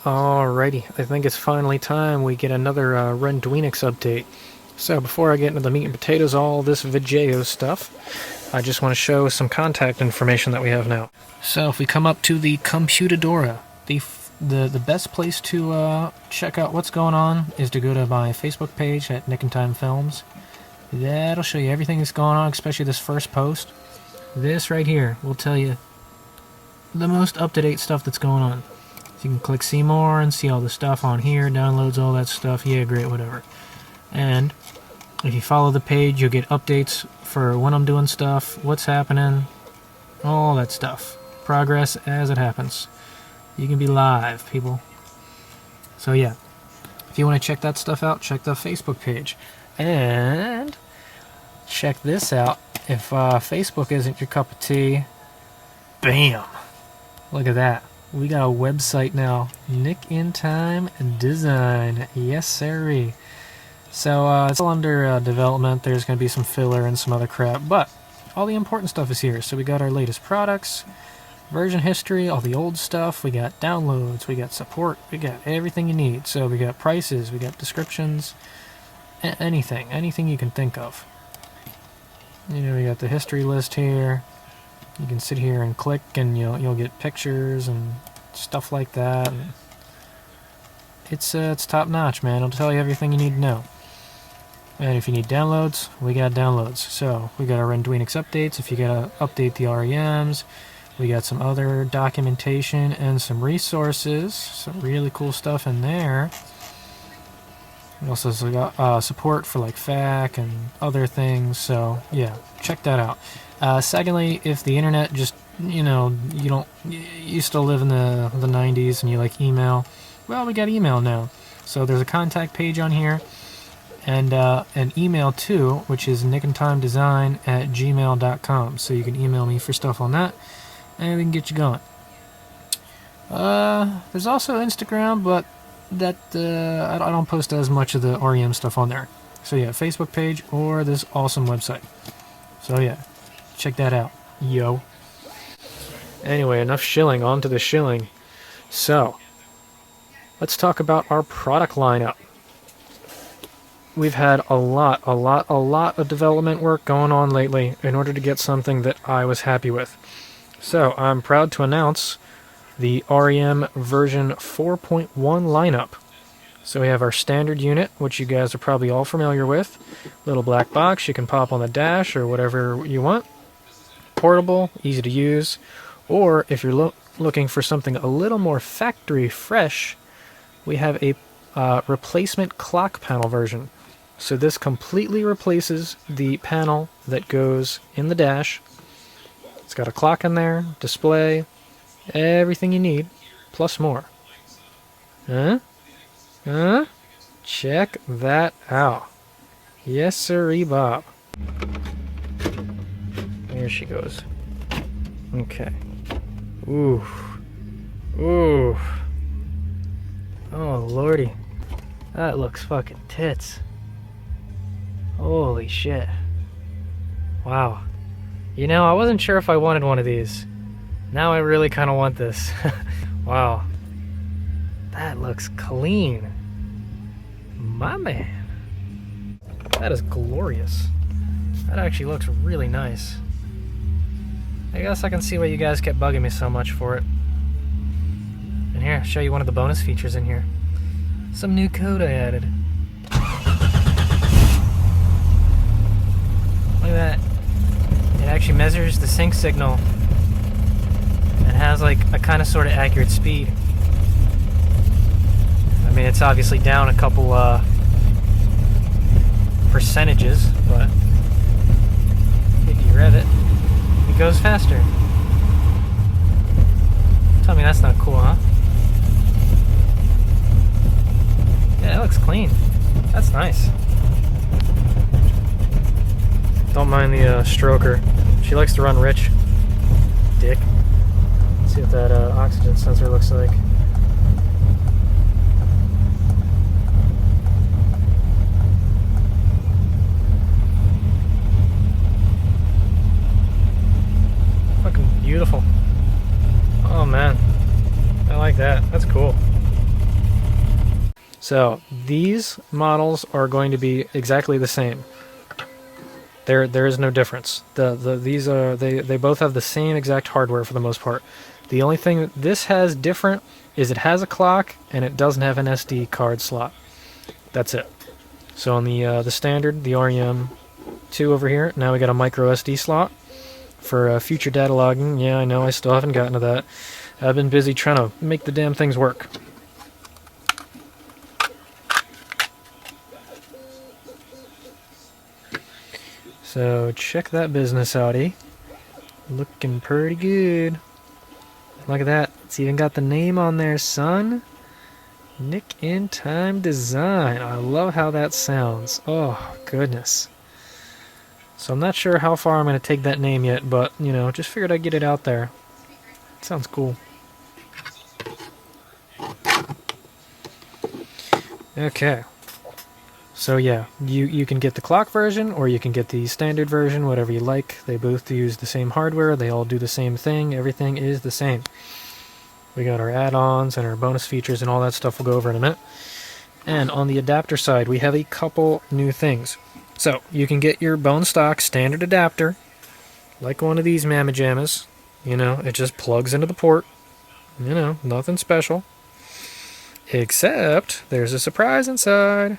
Alrighty, I think it's finally time we get another Renix update. So before I get into the meat and potatoes, all this VJO stuff, I just want to show some contact information that we have now. So if we come up to the Computadora, the best place to check out what's going on is to go to my Facebook page at Nick and Time Films. That'll show you everything that's going on, especially this first post. This right here will tell you the most up-to-date stuff that's going on. So you can click see more and see all the stuff on here, downloads, all that stuff. Yeah, great, whatever. And if you follow the page, you'll get updates for when I'm doing stuff, what's happening, all that stuff. Progress as it happens. You can be live, people. So yeah, if you want to check that stuff out, check the Facebook page. And check this out. If Facebook isn't your cup of tea, bam! Look at that. We got a website now, Nick in Time Design. Yes, sirree. So it's all under development. There's going to be some filler and some other crap, but all the important stuff is here. So we got our latest products, version history, all the old stuff. We got downloads, we got support, we got everything you need. So we got prices, we got descriptions, anything you can think of. You know, we got the history list here. You can sit here and click, and you'll get pictures and stuff like that. And it's top notch, man. It'll tell you everything you need to know. And if you need downloads, we got downloads. So we got our Renix updates. If you gotta update the REMs, we got some other documentation and some resources. Some really cool stuff in there. We also got support for like FAQ and other things. So yeah, check that out. Secondly, if the internet just, you still live in the 90s and you like email, well, we got email now. So there's a contact page on here, and an email too, which is nickandtimedesign@gmail.com. So you can email me for stuff on that, and we can get you going. There's also Instagram, but that I don't post as much of the REM stuff on there. So yeah, Facebook page or this awesome website. So yeah. Check that out, yo. Anyway, enough shilling, on to the shilling. So, let's talk about our product lineup. We've had a lot of development work going on lately in order to get something that I was happy with. So, I'm proud to announce the REM version 4.1 lineup. So we have our standard unit, which you guys are probably all familiar with. Little black box you can pop on the dash or whatever you want. Portable, easy to use, or if you're looking for something a little more factory fresh, we have a replacement clock panel version. So this completely replaces the panel that goes in the dash. It's got a clock in there, display, everything you need, plus more. Huh? Check that out. Yes, sirree, Bob. Here she goes. Okay. Ooh. Oh, lordy. That looks fucking tits. Holy shit. Wow. You know, I wasn't sure if I wanted one of these. Now I really kind of want this. Wow. That looks clean. My man. That is glorious. That actually looks really nice. I guess I can see why you guys kept bugging me so much for it. And here, I'll show you one of the bonus features in here. Some new code I added. Look at that. It actually measures the sync signal and has like a kind of sort of accurate speed. I mean, it's obviously down a couple percentages, but if you rev it, it goes faster. Tell me that's not cool, huh? Yeah, that looks clean. That's nice. Don't mind the stroker. She likes to run rich. Dick. Let's see what that oxygen sensor looks like. Fucking beautiful. Oh man, I like that. That's cool. So these models are going to be exactly the same. There is no difference. They both have the same exact hardware for the most part. The only thing that this has different is it has a clock and it doesn't have an SD card slot. That's it. So on the standard, the REM2 over here, now we got a micro SD slot for future data logging. Yeah, I know, I still haven't gotten to that. I've been busy trying to make the damn things work. So check that business outie. Looking pretty good. Look at that. It's even got the name on there, son. Nick in Time Design. I love how that sounds. Oh, goodness. So I'm not sure how far I'm going to take that name yet, but, you know, just figured I'd get it out there. It sounds cool. Okay. So yeah, you can get the clock version, or you can get the standard version, whatever you like. They both use the same hardware, they all do the same thing, everything is the same. We got our add-ons and our bonus features and all that stuff we'll go over in a minute. And on the adapter side, we have a couple new things. So, you can get your bone stock standard adapter, like one of these mamma jammas. You know, it just plugs into the port. You know, nothing special. Except, there's a surprise inside.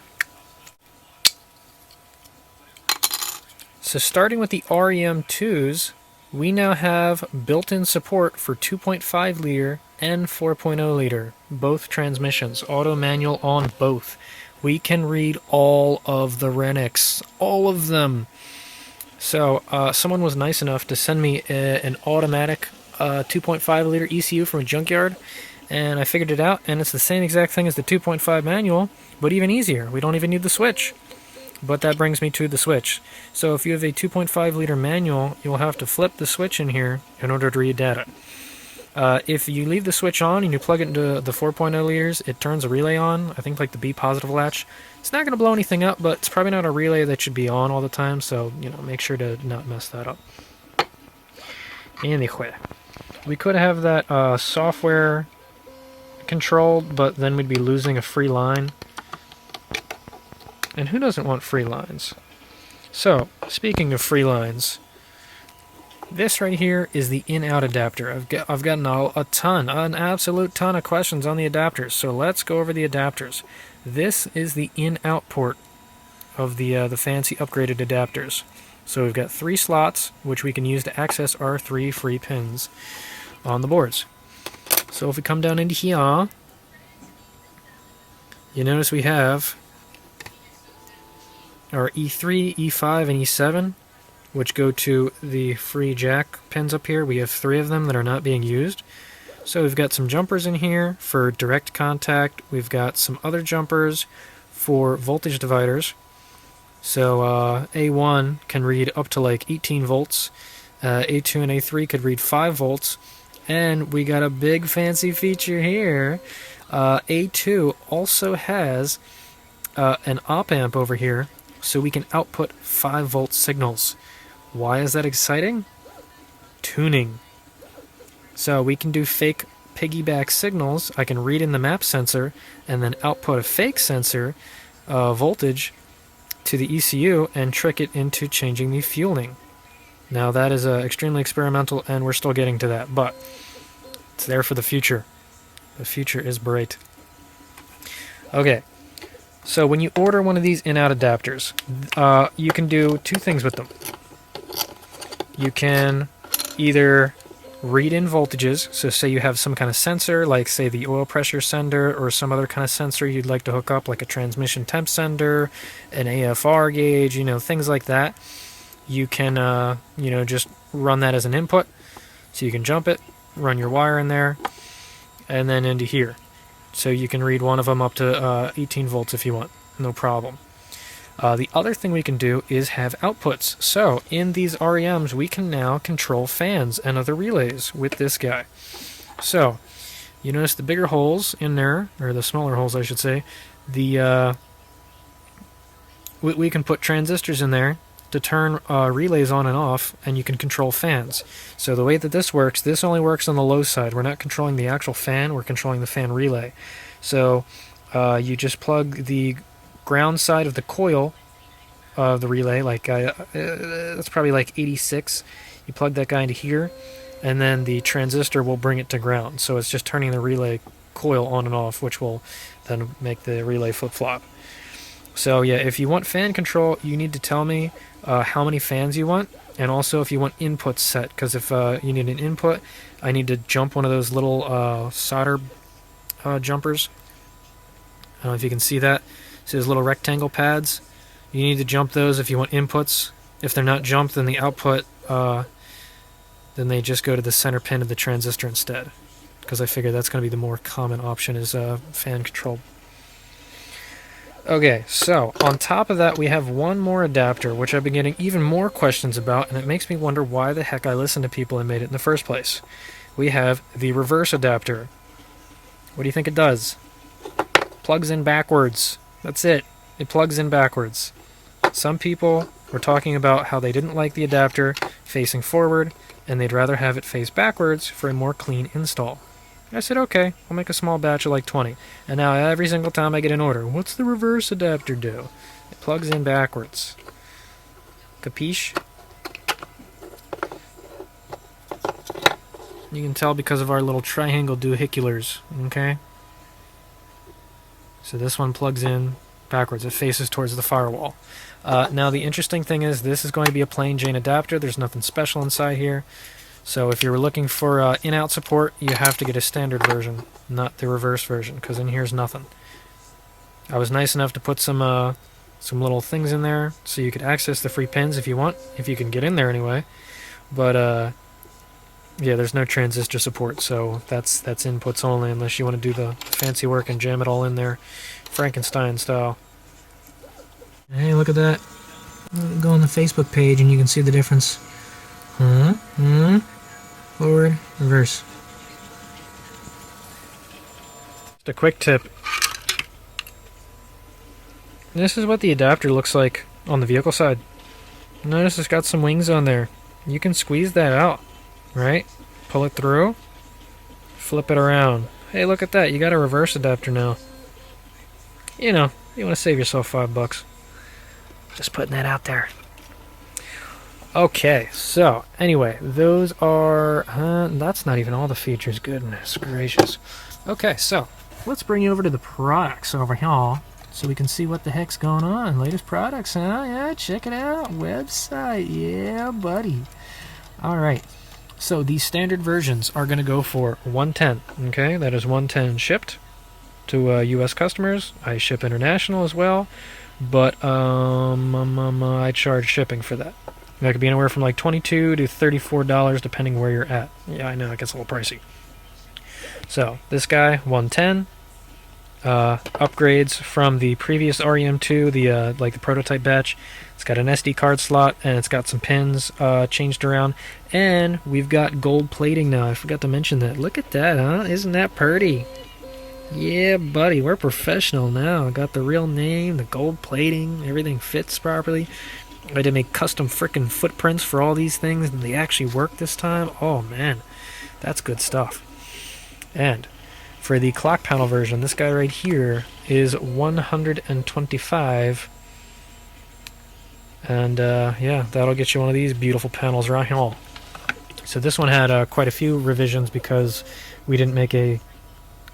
So starting with the REM2s, we now have built-in support for 2.5 liter and 4.0 liter, both transmissions, auto manual on both. We can read all of the Renix, all of them. So someone was nice enough to send me an automatic 2.5 liter ECU from a junkyard, and I figured it out, and it's the same exact thing as the 2.5 manual, but even easier. We don't even need the switch. But that brings me to the switch. So if you have a 2.5 liter manual, you'll have to flip the switch in here in order to read data. If you leave the switch on and you plug it into the 4.0 liters, it turns a relay on, I think like the B positive latch. It's not going to blow anything up, but it's probably not a relay that should be on all the time, so, you know, make sure to not mess that up. Anyway, we could have that software controlled, but then we'd be losing a free line. And who doesn't want free lines? So, speaking of free lines, this right here is the in-out adapter. I've gotten an absolute ton of questions on the adapters, so let's go over the adapters. This is the in-out port of the fancy upgraded adapters. So we've got 3 slots, which we can use to access our 3 free pins on the boards. So if we come down into here, you notice we have our E3, E5, and E7, which go to the free jack pins up here. We have 3 of them that are not being used. So we've got some jumpers in here for direct contact. We've got some other jumpers for voltage dividers. So A1 can read up to like 18 volts. A2 and A3 could read 5 volts. And we got a big fancy feature here. A2 also has an op amp over here, so we can output 5 volt signals. Why is that exciting? Tuning. So we can do fake piggyback signals. I can read in the map sensor and then output a fake sensor voltage to the ECU and trick it into changing the fueling. Now that is extremely experimental and we're still getting to that, but it's there for the future. The future is bright. Okay. So when you order one of these in-out adapters, you can do 2 things with them. You can either read in voltages, so say you have some kind of sensor, like say the oil pressure sender or some other kind of sensor you'd like to hook up, like a transmission temp sender, an AFR gauge, you know, things like that. You can, you know, just run that as an input. So you can jump it, run your wire in there, and then into here. So you can read one of them up to 18 volts if you want, no problem. The other thing we can do is have outputs. So in these REMs, we can now control fans and other relays with this guy. So you notice the bigger holes in there, or the smaller holes I should say, we can put transistors in there to turn relays on and off, and you can control fans. So the way that this only works on the low side. We're not controlling the actual fan, we're controlling the fan relay. So you just plug the ground side of the coil of the relay, like that's probably like 86. You plug that guy into here, and then the transistor will bring it to ground. So it's just turning the relay coil on and off, which will then make the relay flip-flop. So yeah, if you want fan control, you need to tell me how many fans you want, and also if you want inputs set, because if you need an input, I need to jump one of those little solder jumpers. I don't know if you can see that. See those little rectangle pads? You need to jump those if you want inputs. If they're not jumped, then the output, then they just go to the center pin of the transistor instead. Because I figure that's going to be the more common option, is fan control. Okay, so on top of that we have one more adapter, which I've been getting even more questions about, and it makes me wonder why the heck I listened to people and made it in the first place. We have the reverse adapter. What do you think it does? Plugs in backwards. That's it. It plugs in backwards. Some people were talking about how they didn't like the adapter facing forward, and they'd rather have it face backwards for a more clean install. I said, okay, I'll make a small batch of like 20. And now every single time I get an order, what's the reverse adapter do? It plugs in backwards. Capiche? You can tell because of our little triangle doohiculars, okay? So this one plugs in backwards. It faces towards the firewall. Now the interesting thing is this is going to be a plain Jane adapter. There's nothing special inside here. So if you're looking for in-out support, you have to get a standard version, not the reverse version, because in here's nothing. I was nice enough to put some little things in there so you could access the free pins if you want, if you can get in there anyway. But yeah, there's no transistor support, so that's inputs only unless you want to do the fancy work and jam it all in there, Frankenstein style. Hey, look at that. Go on the Facebook page and you can see the difference. Forward, reverse. Just a quick tip. This is what the adapter looks like on the vehicle side. Notice it's got some wings on there. You can squeeze that out, right? Pull it through, flip it around. Hey, look at that. You got a reverse adapter now. You know, you want to save yourself $5. Just putting that out there. Okay, so anyway, those are that's not even all the features. Goodness gracious. Okay, so let's bring you over to the products over here so we can see what the heck's going on. Latest products, huh? Yeah, check it out. Website, yeah, buddy. All right, so these standard versions are going to go for $110. Okay, that is $110 shipped to U.S. customers. I ship international as well, but I charge shipping for that. That could be anywhere from like $22 to $34 depending where you're at. Yeah, I know it gets a little pricey. So this guy, $110. Upgrades from the previous REM2, the like the prototype batch. It's got an SD card slot and it's got some pins changed around, and we've got gold plating now. I forgot to mention that. Look at that, huh? Isn't that pretty? Yeah, buddy, we're professional now. Got the real name, the gold plating, everything fits properly. I had to make custom frickin' footprints for all these things, and they actually work this time. Oh man, that's good stuff. And for the clock panel version, this guy right here is $125. And yeah, that'll get you one of these beautiful panels right here. So this one had quite a few revisions because we didn't make a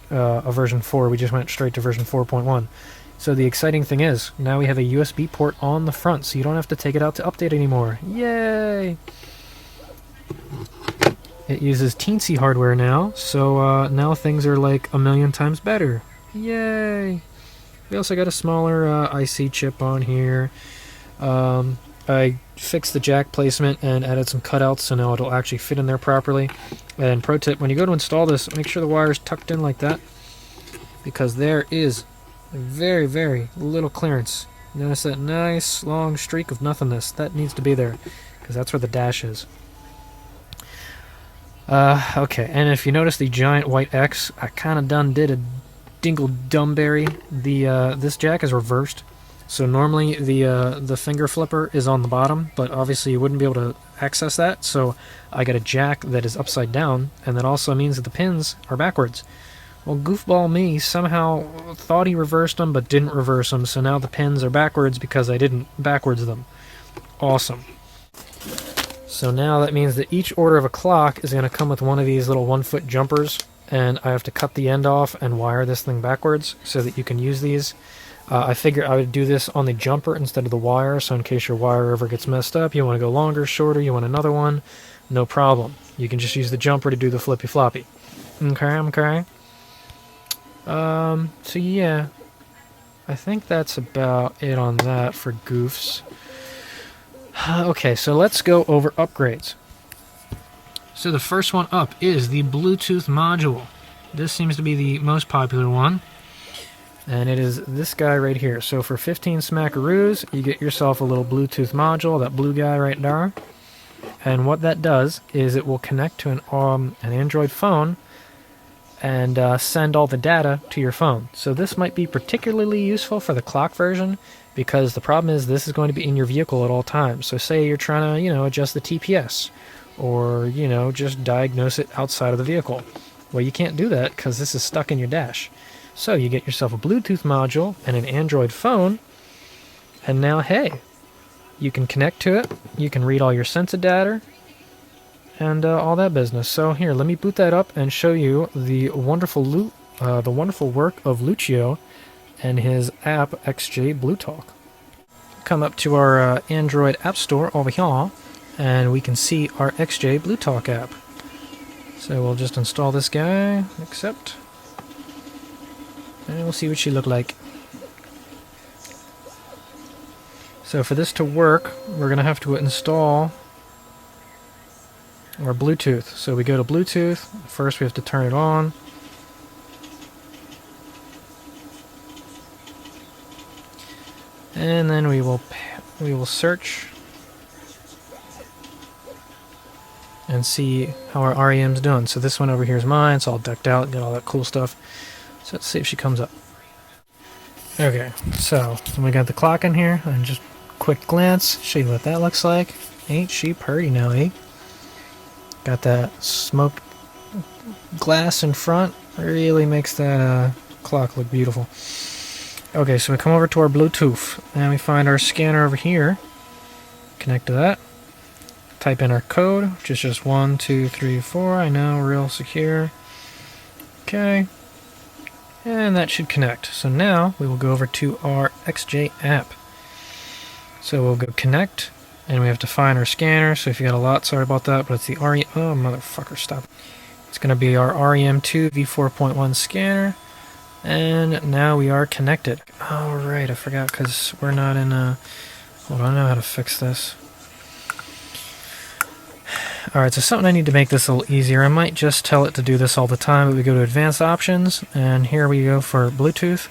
version 4. We just went straight to version 4.1. So the exciting thing is, now we have a USB port on the front, so you don't have to take it out to update anymore. Yay! It uses Teensy hardware now, so now things are like a million times better. Yay! We also got a smaller IC chip on here. I fixed the jack placement and added some cutouts, so now it'll actually fit in there properly. And pro tip, when you go to install this, make sure the wire is tucked in like that, because there is very, very little clearance. Notice that nice long streak of nothingness. That needs to be there, because that's where the dash is. Okay, and if you notice the giant white X, I kind of done did a dingle dumberry. This jack is reversed. So normally the finger flipper is on the bottom, but obviously you wouldn't be able to access that, so I got a jack that is upside down, and that also means that the pins are backwards, Well, goofball me somehow thought he reversed them but didn't reverse them, so now the pins are backwards because I didn't backwards them. Awesome. So now that means that each order of a clock is going to come with one of these little 1-foot jumpers, and I have to cut the end off and wire this thing backwards so that you can use these. I figured I would do this on the jumper instead of the wire, so in case your wire ever gets messed up, you want to go longer, shorter, you want another one, no problem. You can just use the jumper to do the flippy floppy. Okay. So yeah, I think that's about it on that for goofs. Okay, so let's go over upgrades. So the first one up is the Bluetooth module. This seems to be the most popular one. And it is this guy right here. So for 15 smackaroos, you get yourself a little Bluetooth module, that blue guy right there. And what that does is it will connect to an Android phone and send all the data to your phone. So this might be particularly useful for the clock version, because the problem is this is going to be in your vehicle at all times. So say you're trying to, adjust the TPS, or, just diagnose it outside of the vehicle. Well, you can't do that because this is stuck in your dash. So you get yourself a Bluetooth module and an Android phone, and now, hey, you can connect to it, you can read all your sensor data, and all that business. So here, let me boot that up and show you the wonderful work of Lucio and his app XJ Blue Talk. Come up to our Android App Store over here, and we can see our XJ Blue Talk app. So we'll just install this guy, accept, and we'll see what she look like. So for this to work, we're going to have to install our Bluetooth. So we go to Bluetooth. First we have to turn it on. And then we will search and see how our REM's doing. So this one over here is mine. It's all decked out, got all that cool stuff. So let's see if she comes up. Okay, so we got the clock in here, and just quick glance, show you what that looks like. Ain't she purty now, eh? Got that smoked glass in front, really makes that clock look beautiful. Okay, so we come over to our Bluetooth, and we find our scanner over here. Connect to that. Type in our code, which is just 1, 2, 3, 4. I know, real secure. Okay. And that should connect. So now we will go over to our XJ app. So we'll go connect, and we have to find our scanner. So if you got a lot, sorry about that, but it's the REM. Oh, motherfucker, stop. It's going to be our REM2 v4.1 scanner. And now we are connected. Alright, I forgot because we're not in a... Hold on, I know how to fix this. Alright, so something I need to make this a little easier. I might just tell it to do this all the time, but we go to Advanced Options, and here we go for Bluetooth.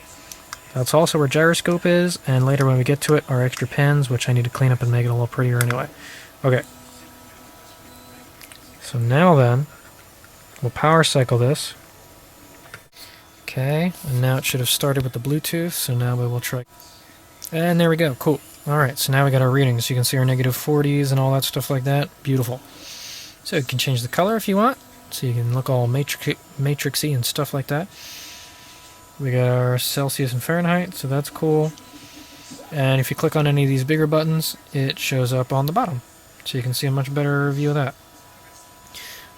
That's also where Gyroscope is, and later when we get to it, our extra pins, which I need to clean up and make it a little prettier anyway. Okay. So now then, we'll power cycle this. Okay, and now it should have started with the Bluetooth, so now we will try. And there we go, cool. Alright, so now we got our readings. You can see our -40s and all that stuff like that. Beautiful. So you can change the color if you want, so you can look all matrixy and stuff like that. We got our Celsius and Fahrenheit, so that's cool. And if you click on any of these bigger buttons, it shows up on the bottom, so you can see a much better view of that.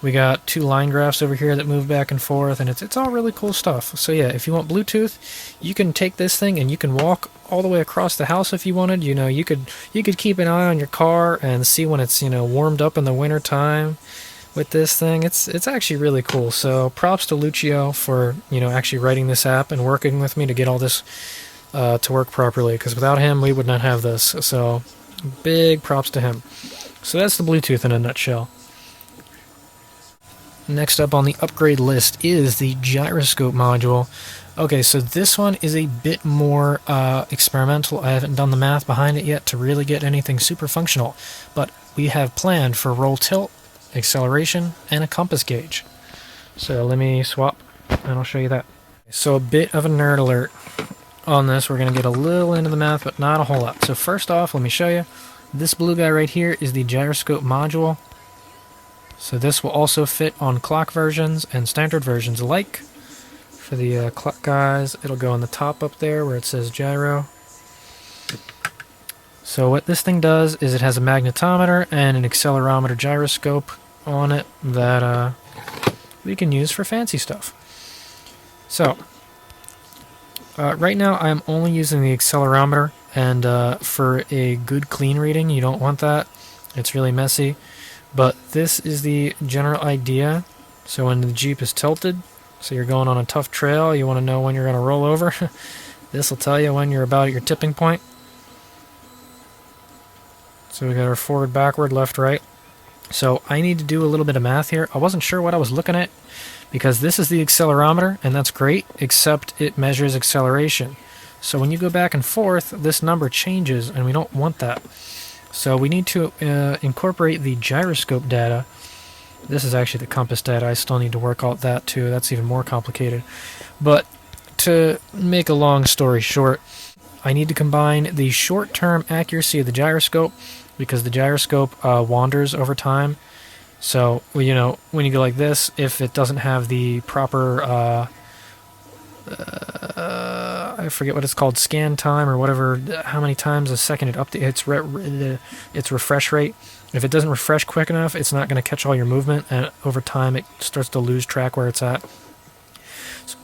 We got 2 line graphs over here that move back and forth, and it's all really cool stuff. So yeah, if you want Bluetooth, you can take this thing and you can walk all the way across the house if you wanted. You could keep an eye on your car and see when it's warmed up in the winter time with this thing. It's actually really cool. So props to Lucio for actually writing this app and working with me to get all this to work properly. Because without him, we would not have this. So big props to him. So that's the Bluetooth in a nutshell. Next up on the upgrade list is the Gyroscope module. Okay, so this one is a bit more experimental. I haven't done the math behind it yet to really get anything super functional, but we have planned for roll tilt, acceleration, and a compass gauge. So let me swap, and I'll show you that. So a bit of a nerd alert on this. We're going to get a little into the math, but not a whole lot. So first off, let me show you. This blue guy right here is the Gyroscope module. So this will also fit on clock versions and standard versions alike. For the clock guys, it'll go on the top up there where it says gyro. So what this thing does is it has a magnetometer and an accelerometer gyroscope on it that we can use for fancy stuff. So right now I'm only using the accelerometer, and for a good clean reading you don't want that. It's really messy. But this is the general idea. So when the Jeep is tilted, so you're going on a tough trail, you want to know when you're going to roll over, this will tell you when you're about at your tipping point. So we got our forward, backward, left, right. So I need to do a little bit of math here. I wasn't sure what I was looking at, because this is the accelerometer, and that's great, except it measures acceleration. So when you go back and forth, this number changes, and we don't want that. So we need to incorporate the gyroscope data. This is actually the compass data. I still need to work out that too. That's even more complicated. But to make a long story short, I need to combine the short-term accuracy of the gyroscope, because the gyroscope wanders over time. So, you know, when you go like this, if it doesn't have the proper I forget what it's called, scan time or whatever, how many times a second it updates its refresh rate. If it doesn't refresh quick enough, it's not going to catch all your movement, and over time it starts to lose track where it's at.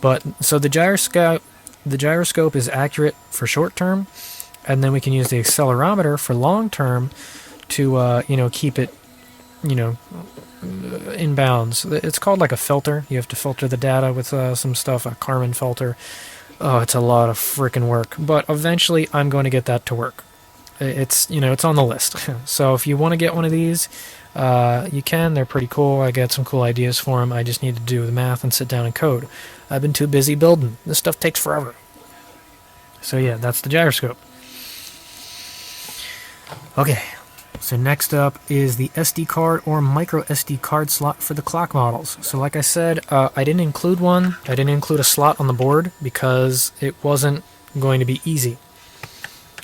But so the gyroscope is accurate for short term, and then we can use the accelerometer for long term to you know, keep it, you know, in bounds. It's called like a filter. You have to filter the data with some stuff, a Karman filter. Oh, it's a lot of freaking work, but eventually I'm going to get that to work. It's, you know, it's on the list. So if you want to get one of these, you can. They're pretty cool. I got some cool ideas for them. I just need to do the math and sit down and code. I've been too busy building. This stuff takes forever. So yeah, that's the gyroscope. Okay, so next up is the SD card or micro SD card slot for the clock models. So like I said, I didn't include one. I didn't include a slot on the board because it wasn't going to be easy.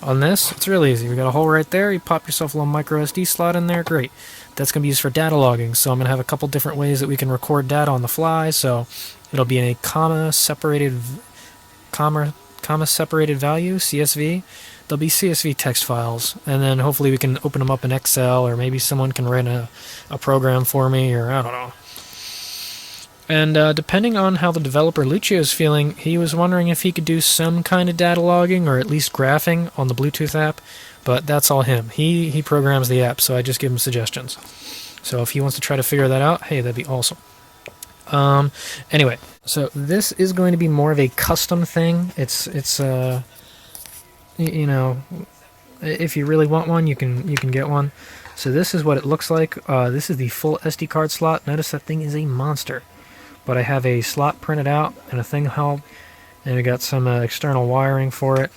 On this, it's real easy. We got a hole right there. You pop yourself a little micro SD slot in there. Great. That's going to be used for data logging. So I'm going to have a couple different ways that we can record data on the fly. So it'll be in a comma separated value, CSV. There'll be CSV text files, and then hopefully we can open them up in Excel, or maybe someone can write a program for me, or I don't know. And depending on how the developer Lucio is feeling, he was wondering if he could do some kind of data logging or at least graphing on the Bluetooth app, but that's all him. He programs the app, so I just give him suggestions. So if he wants to try to figure that out, hey, that'd be awesome. Anyway, so this is going to be more of a custom thing. It's you know, if you really want one, you can get one. So this is what it looks like. This is the full SD card slot. Notice that thing is a monster. But I have a slot printed out and a thing held, and we got some external wiring for it.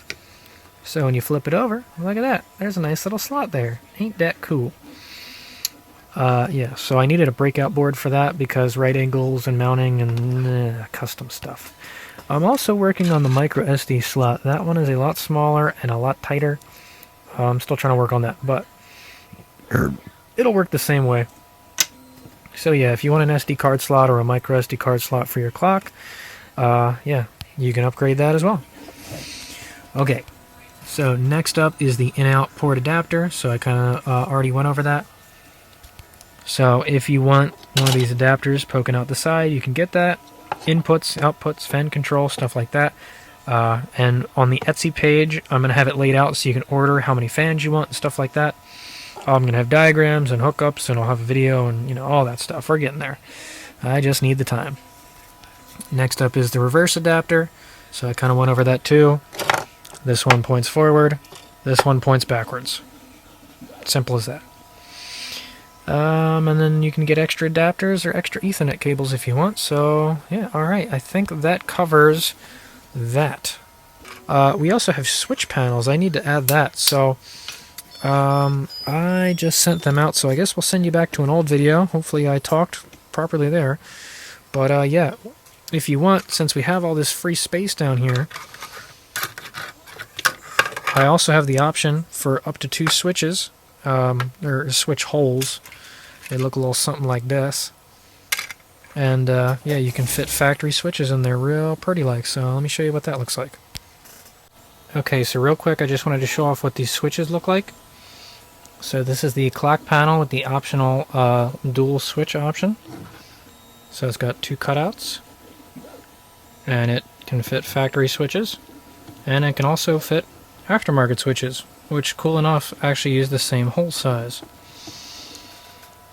So when you flip it over, look at that. There's a nice little slot there. Ain't that cool? Yeah, so I needed a breakout board for that because right angles and mounting and custom stuff. I'm also working on the micro SD slot. That one is a lot smaller and a lot tighter. I'm still trying to work on that, but it'll work the same way. So yeah, if you want an SD card slot or a micro SD card slot for your clock, yeah, you can upgrade that as well. Okay, so next up is the in-out port adapter. So I kind of already went over that. So if you want one of these adapters poking out the side, you can get that. Inputs, outputs, fan control, stuff like that. And on the Etsy page, I'm going to have it laid out so you can order how many fans you want and stuff like that. I'm going to have diagrams and hookups, and I'll have a video and, you know, all that stuff. We're getting there. I just need the time. Next up is the reverse adapter. So I kind of went over that too. This one points forward. This one points backwards. Simple as that. And then you can get extra adapters or extra Ethernet cables if you want. So, yeah, alright. I think that covers that. We also have switch panels. I need to add that. So, I just sent them out. So I guess we'll send you back to an old video. Hopefully I talked properly there. But, yeah, if you want, since we have all this free space down here, I also have the option for up to 2 switches. Or switch holes. They look a little something like this. And yeah, you can fit factory switches in there real pretty like, so let me show you what that looks like. Okay, so real quick, I just wanted to show off what these switches look like. So this is the clock panel with the optional dual switch option. So it's got 2 cutouts, and it can fit factory switches, and it can also fit aftermarket switches, which, cool enough, actually use the same hole size.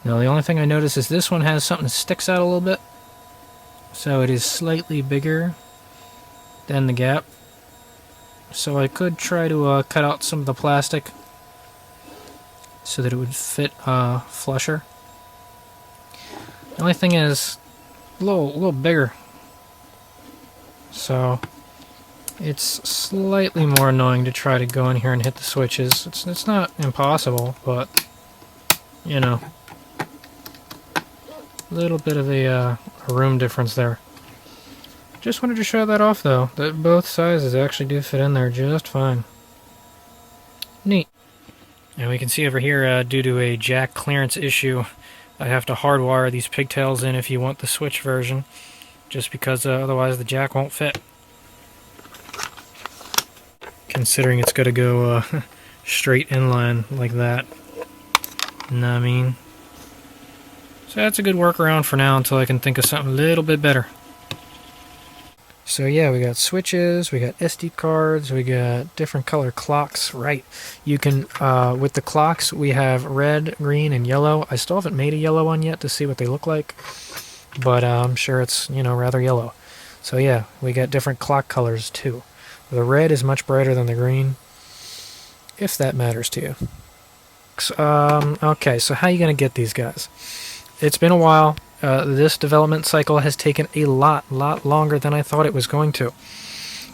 Now the only thing I notice is this one has something that sticks out a little bit, so it is slightly bigger than the gap. So I could try to cut out some of the plastic so that it would fit flusher. The only thing is a little bigger, so it's slightly more annoying to try to go in here and hit the switches. It's not impossible, but you know, a little bit of a room difference there. Just wanted to show that off though, that both sizes actually do fit in there just fine. Neat. And we can see over here, due to a jack clearance issue, I have to hardwire these pigtails in if you want the switch version, just because otherwise the jack won't fit. Considering it's got to go straight inline like that. Know what I mean? So that's a good workaround for now until I can think of something a little bit better. So yeah, we got switches, we got SD cards, we got different color clocks. Right, you can, with the clocks, we have red, green, and yellow. I still haven't made a yellow one yet to see what they look like, but I'm sure it's, you know, rather yellow. So yeah, we got different clock colors too. The red is much brighter than the green, if that matters to you. Okay, so how are you going to get these guys? It's been a while. This development cycle has taken a lot longer than I thought it was going to.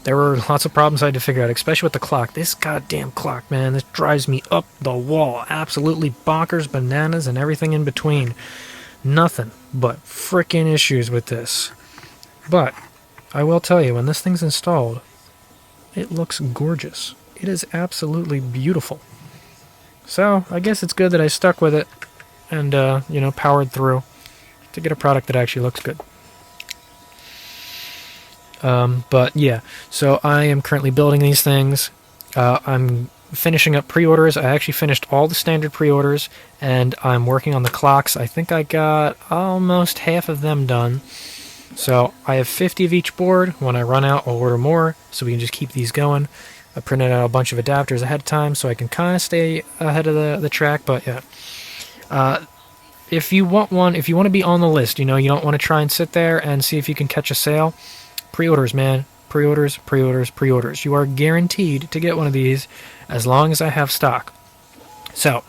There were lots of problems I had to figure out, especially with the clock. This goddamn clock, man, this drives me up the wall. Absolutely bonkers, bananas, and everything in between. Nothing but frickin' issues with this. But I will tell you, when this thing's installed, it looks gorgeous. It is absolutely beautiful. So I guess it's good that I stuck with it and, you know, powered through to get a product that actually looks good. But yeah, so I am currently building these things. I'm finishing up pre-orders. I actually finished all the standard pre-orders, and I'm working on the clocks. I think I got almost half of them done. So I have 50 of each board. When I run out, I'll order more, so we can just keep these going. I printed out a bunch of adapters ahead of time, so I can kind of stay ahead of the track, but yeah. If you want one, if you want to be on the list, you know, you don't want to try and sit there and see if you can catch a sale, pre-orders, man. Pre-orders, pre-orders, pre-orders. You are guaranteed to get one of these as long as I have stock. So,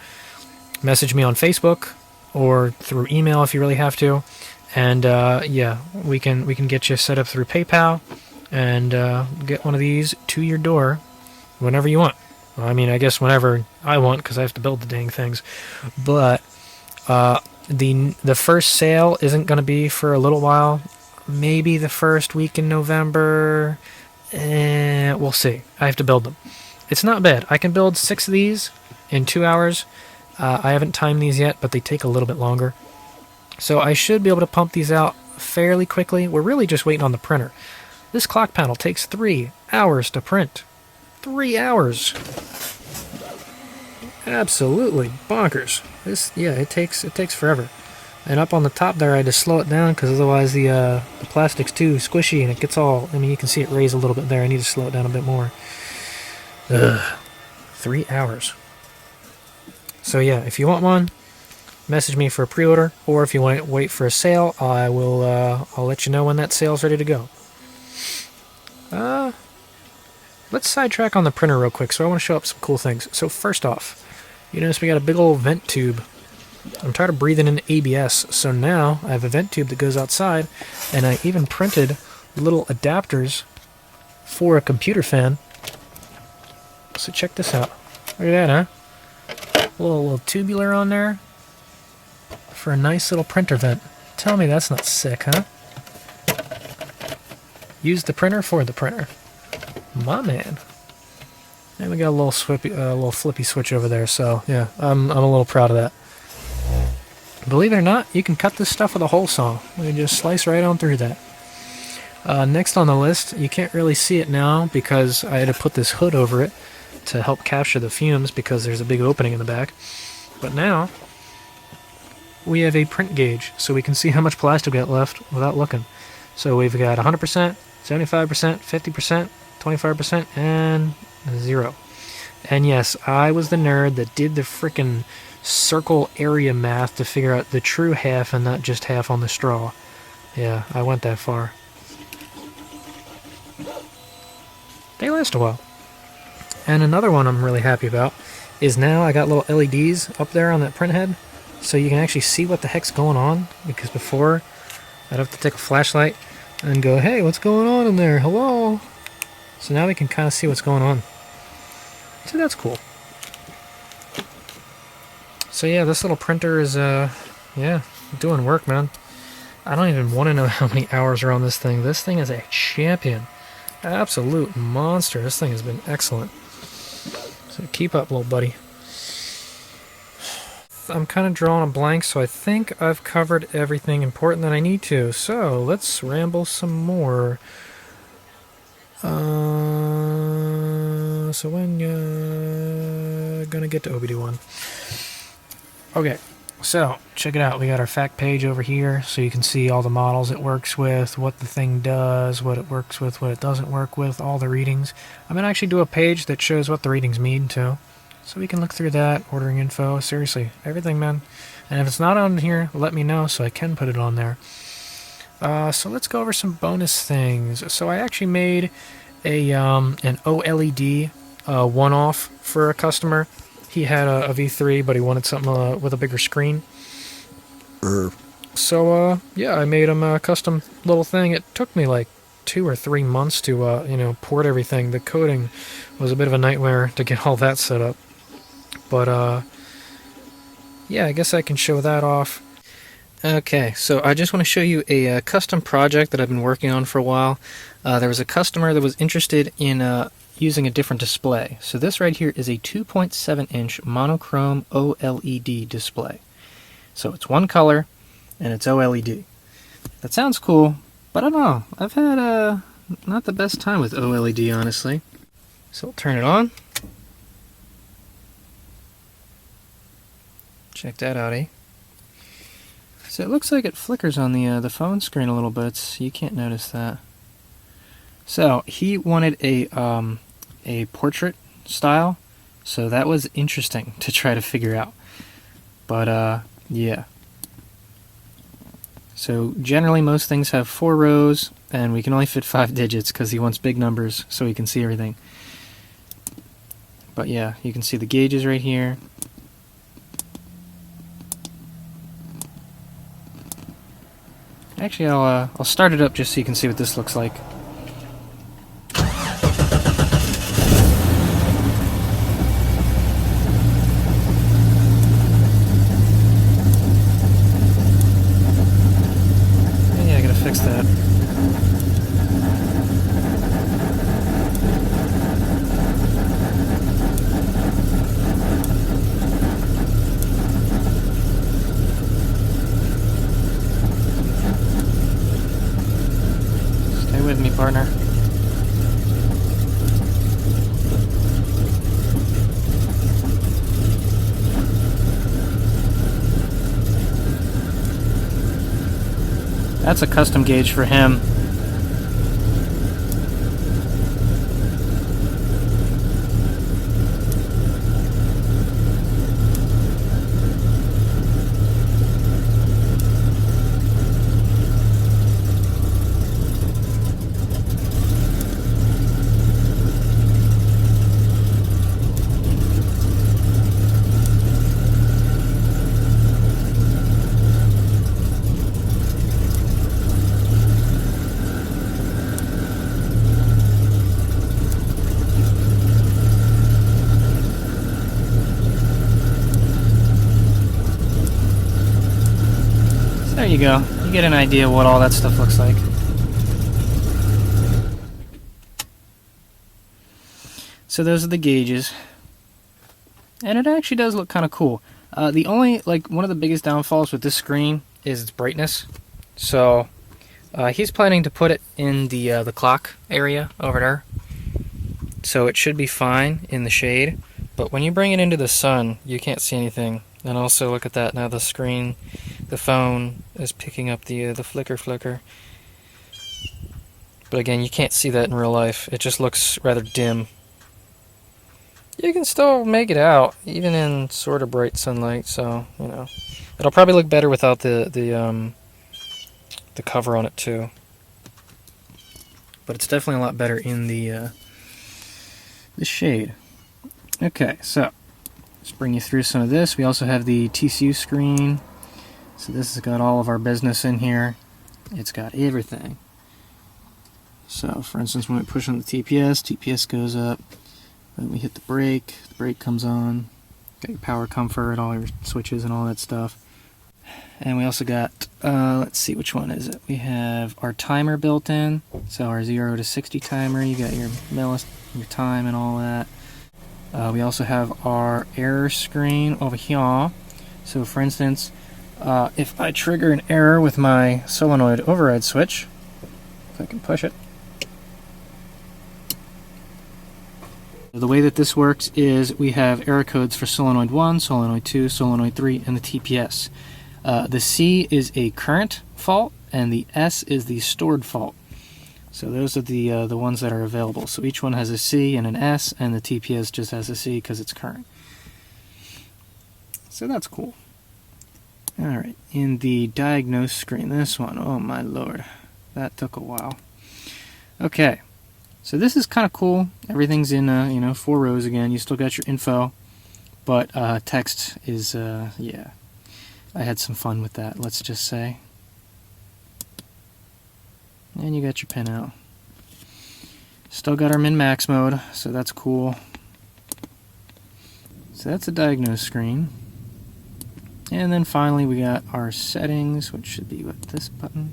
message me on Facebook or through email if you really have to. And yeah, we can get you set up through PayPal and get one of these to your door whenever you want. Well, I mean, I guess whenever I want, because I have to build the dang things. But the first sale isn't going to be for a little while. Maybe the first week in November. We'll see. I have to build them. It's not bad. I can build 6 of these in 2 hours. I haven't timed these yet, but they take a little bit longer. So I should be able to pump these out fairly quickly. We're really just waiting on the printer. This clock panel takes 3 hours to print. 3 hours. Absolutely bonkers. This, yeah, it takes forever. And up on the top there, I had to slow it down because otherwise the plastic's too squishy and it gets all. I mean, you can see it raise a little bit there. I need to slow it down a bit more. Ugh. 3 hours. So yeah, if you want one, message me for a pre-order, or if you want to wait for a sale, I will. I'll let you know when that sale's ready to go. Let's sidetrack on the printer real quick. So I want to show up some cool things. So first off, you notice we got a big old vent tube. I'm tired of breathing in ABS, so now I have a vent tube that goes outside, and I even printed little adapters for a computer fan. So check this out. Look at that, huh? A little tubular on there for a nice little printer vent. Tell me that's not sick, huh? Use the printer for the printer. My man. And we got a little flippy switch over there, so yeah, I'm a little proud of that. Believe it or not, you can cut this stuff with a hole saw. You can just slice right on through that. Next on the list, you can't really see it now because I had to put this hood over it to help capture the fumes because there's a big opening in the back. But now, we have a print gauge, so we can see how much plastic we got left without looking. So we've got 100%, 75%, 50%, 25%, and 0. And yes, I was the nerd that did the frickin' circle area math to figure out the true half and not just half on the straw. Yeah, I went that far. They last a while. And another one I'm really happy about is now I got little LEDs up there on that print head, so you can actually see what the heck's going on, because before I'd have to take a flashlight and go, hey, what's going on in there? Hello? So now we can kind of see what's going on. So that's cool. So yeah, this little printer is, yeah, doing work, man. I don't even want to know how many hours are on this thing. This thing is a champion. Absolute monster. This thing has been excellent. So keep up, little buddy. I'm kind of drawing a blank, so I think I've covered everything important that I need to. So let's ramble some more. So when gonna get to OBD1. Okay, so check it out. We got our fact page over here, so you can see all the models it works with, what the thing does, what it works with, what it doesn't work with, all the readings. I'm gonna actually do a page that shows what the readings mean too, so we can look through that. Ordering info, seriously, everything, man. And if it's not on here, let me know so I can put it on there. So let's go over some bonus things. So I actually made a an OLED one-off for a customer. He had a V3, but he wanted something with a bigger screen. So yeah, I made him a custom little thing. It took me like 2 or 3 months to you know, port everything. The coding was a bit of a nightmare to get all that set up. But yeah, I guess I can show that off. Okay, so I just want to show you a custom project that I've been working on for a while. There was a customer that was interested in using a different display. So this right here is a 2.7-inch monochrome OLED display. So it's one color, and it's OLED. That sounds cool, but I don't know. I've had not the best time with OLED, honestly. So we'll turn it on. Check that out, eh? So it looks like it flickers on the phone screen a little bit, so you can't notice that. So he wanted a portrait style, so that was interesting to try to figure out. But yeah. So generally most things have 4 rows, and we can only fit 5 digits because he wants big numbers so he can see everything. But yeah, you can see the gauges right here. Actually, I'll start it up just so you can see what this looks like. Yeah, I gotta fix that. With me, partner. That's a custom gauge for him. There you go. You get an idea of what all that stuff looks like. So those are the gauges. And it actually does look kind of cool. The only, like, one of the biggest downfalls with this screen is its brightness. So he's planning to put it in the clock area over there, so it should be fine in the shade. But when you bring it into the sun, you can't see anything. And also, look at that, now the screen, the phone is picking up the flicker. But again, you can't see that in real life. It just looks rather dim. You can still make it out, even in sort of bright sunlight, so, you know. It'll probably look better without the cover on it, too. But it's definitely a lot better in the shade. Okay, so, let's bring you through some of this. We also have the TCU screen. So this has got all of our business in here. It's got everything. So, for instance, when we push on the TPS goes up. Then we hit the brake comes on. Got your power comfort, all your switches and all that stuff. And we also got, let's see, which one is it? We have our timer built in. So our 0 to 60 timer, you got your your time and all that. We also have our error screen over here. So for instance, if I trigger an error with my solenoid override switch, if I can push it, the way that this works is we have error codes for solenoid 1, solenoid 2, solenoid 3, and the TPS. The C is a current fault, and the S is the stored fault. So those are the ones that are available. So each one has a C and an S, and the TPS just has a C because it's current. So that's cool. Alright, in the diagnose screen, this one, oh my lord, that took a while. Okay. So this is kind of cool. Everything's in, 4 rows again. You still got your info, but text is, yeah. I had some fun with that, let's just say. And you got your pinout. Still got our min-max mode, so that's cool. So that's a diagnose screen. And then finally we got our settings, which should be with this button.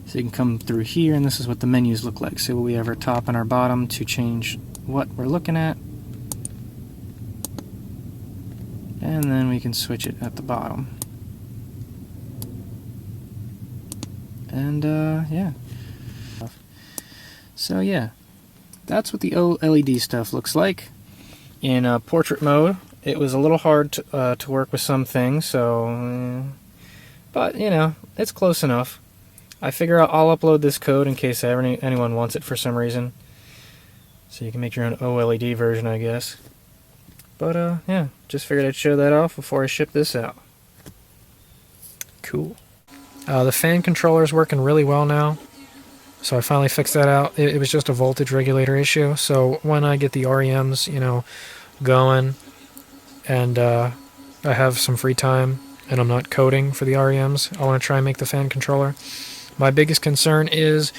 So you can come through here, and this is what the menus look like. So we have our top and our bottom to change what we're looking at. And then we can switch it at the bottom. And, yeah. So, yeah. That's what the OLED stuff looks like. In portrait mode, it was a little hard to work with some things, so... but, it's close enough. I figure I'll upload this code in case anyone wants it for some reason. So you can make your own OLED version, I guess. But, yeah, just figured I'd show that off before I ship this out. Cool. The fan controller is working really well now. So I finally fixed that out. It was just a voltage regulator issue. So when I get the REMs, going, and I have some free time, and I'm not coding for the REMs, I want to try and make the fan controller. My biggest concern is,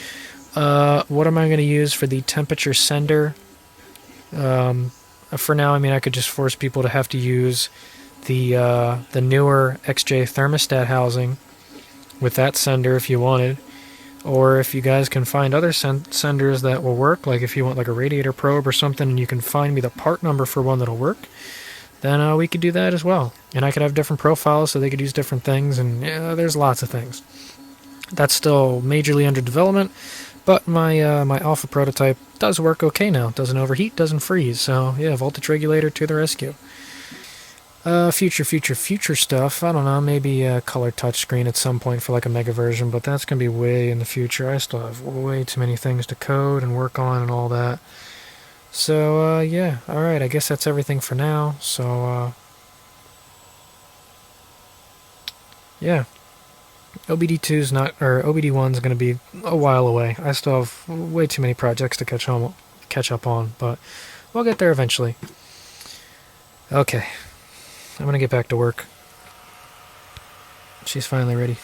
what am I going to use for the temperature sender? For now, I could just force people to have to use the newer XJ thermostat housing with that sender if you wanted. Or if you guys can find other senders that will work, like if you want like a radiator probe or something, and you can find me the part number for one that'll work, then we could do that as well. And I could have different profiles so they could use different things, and yeah, there's lots of things. That's still majorly under development, but my my alpha prototype does work okay now. Doesn't overheat, doesn't freeze, so yeah, voltage regulator to the rescue. Future stuff, I don't know, maybe a color touchscreen at some point for like a mega version, but that's going to be way in the future. I still have way too many things to code and work on and all that. So, yeah, alright, I guess that's everything for now, so, yeah. OBD2's not, or OBD1's going to be a while away. I still have way too many projects to catch up on, but we'll get there eventually. Okay, I'm going to get back to work. She's finally ready.